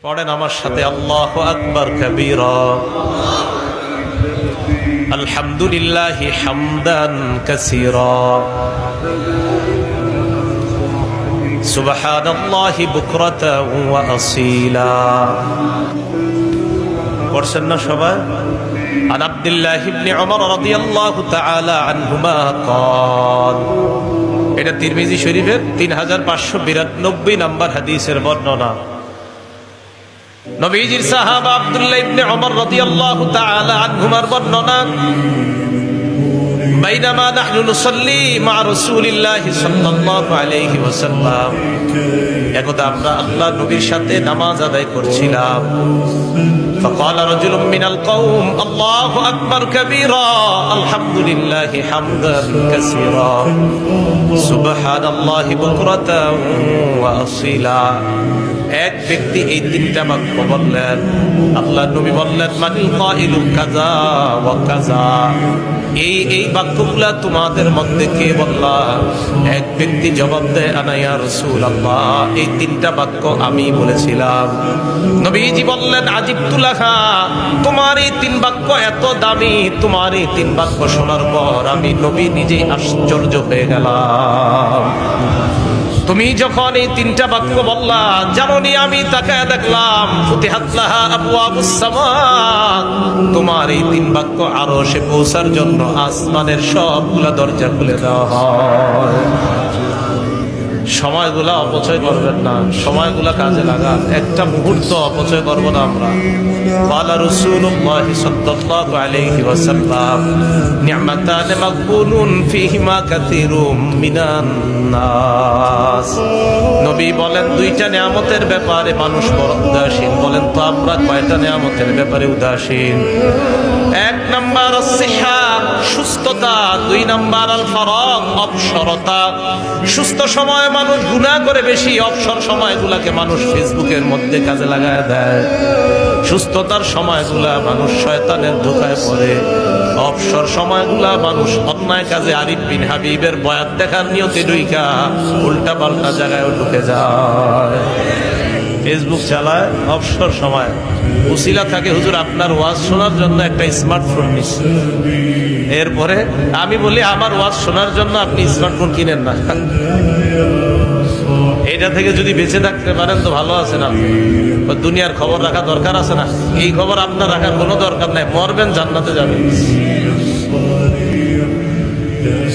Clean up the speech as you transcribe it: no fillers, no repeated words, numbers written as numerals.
পড়েন আমার সাথে আল্লাহু আকবার কাবীরা আলহামদুলিল্লাহি হামদান কাসীরা সুবহানাল্লাহি বুকরাতান ওয়া আসীলা। পড়ছেন না সবাই? عن عبد الله بن عمر رضي الله تعالى عنهما قال, এটা তিরমিজি শরীফের 3592 নম্বর হাদিসের বর্ণনা। নবীজির সাহাবা আব্দুল্লাহ ইবনে ওমর রাদিয়াল্লাহু তাআলা আনহুমার বর্ণনা, বাইনামা নাহনু নুসাল্লি মা রাসূলিল্লাহি সাল্লাল্লাহু আলাইহি ওয়াসাল্লাম, একদা আমরা আল্লাহর নবীর সাথে নামাজ আদায় করছিলাম। فقال رجل من القوم الله أكبر كبيرا الحمد لله حمدا كثيرا سبحان الله بكرة وأصيلا। এক ব্যক্তি এই তিনটা বাক্য বললেন। আল্লাহর নবী বললেন, মানিল কাইলু কাযা ওয়া কাযা, এই বাক্যগুলা তোমাদের মধ্যে কে বললা? এক ব্যক্তি জবাব দেয়, আনা ইয়া রাসূলুল্লাহ, এই তিনটা বাক্য আমি বলেছিলাম। নবীজি বললেন, আজিবতু লাহা, তোমার এই তিন বাক্য এত দামি, তোমার এই তিন বাক্য শোনার পর আমি নবী নিজেই আশ্চর্য হয়ে গেলাম। তুমি যখন এই তিনটা বাক্য বললা, জানোনি আমি তাকায় দেখলাম ফুতিহাত লাহা আবওয়াবুস সামা, তোমার এই তিন বাক্য আরশে পৌঁছার জন্য আসমানের সবগুলা দরজা খুলে দেওয়া হয়। সময়গুলা অপচয় করবেন না, সময়গুলা কাজে লাগান, একটা মুহূর্ত অপচয় করব না আমরা। ক্বালা রাসূলুল্লাহ সাল্লাল্লাহু আলাইহি ওয়াসাল্লাম, নি'মাতান মাগবুনুন ফীহিমা কাসীরুম মিনান নাস। নবী বলেন, দুইটা নিয়ামতের ব্যাপারে মানুষ বড় উদাসীন। বলেন তো আমরা কয়টা নিয়ামতের ব্যাপারে উদাসীন? এক নাম্বার আসিহা, সুস্থতা। দুই নাম্বার আল ফারাগ, অবসরতা। সুস্থ সময় মানুষ গুনাহ করে বেশি, অবসর সময়গুলাকে মানুষ ফেসবুকের মধ্যে কাজে লাগায় দেয়। সুস্থতার সময়গুলা মানুষ শয়তানের ধোঁকায় পড়ে, অবসর সময়গুলা মানুষ অন্যায় কাজে আরিফ বিন হাবিবের বয়াত দেখার নিয়তে ঢুইকা উল্টা পাল্টা জায়গায় ঢুকে যায়। ফেসবুক চালায় অবসর সময়, উসিলা থাকে হুজুর আপনার ওয়াজ শোনার জন্য একটা স্মার্টফোন নিচ্ছে। এরপরে আমি বলি, আমার ওয়াজ শোনার জন্য আপনি স্মার্টফোন কিনেন না। এটা থেকে যদি বেঁচে থাকতে পারেন তো ভালো আছেন আপনি। দুনিয়ার খবর রাখা দরকার আছে না? এই খবর আপনার রাখার কোনো দরকার নাই, মরবেন জান্নাতে যাবেন।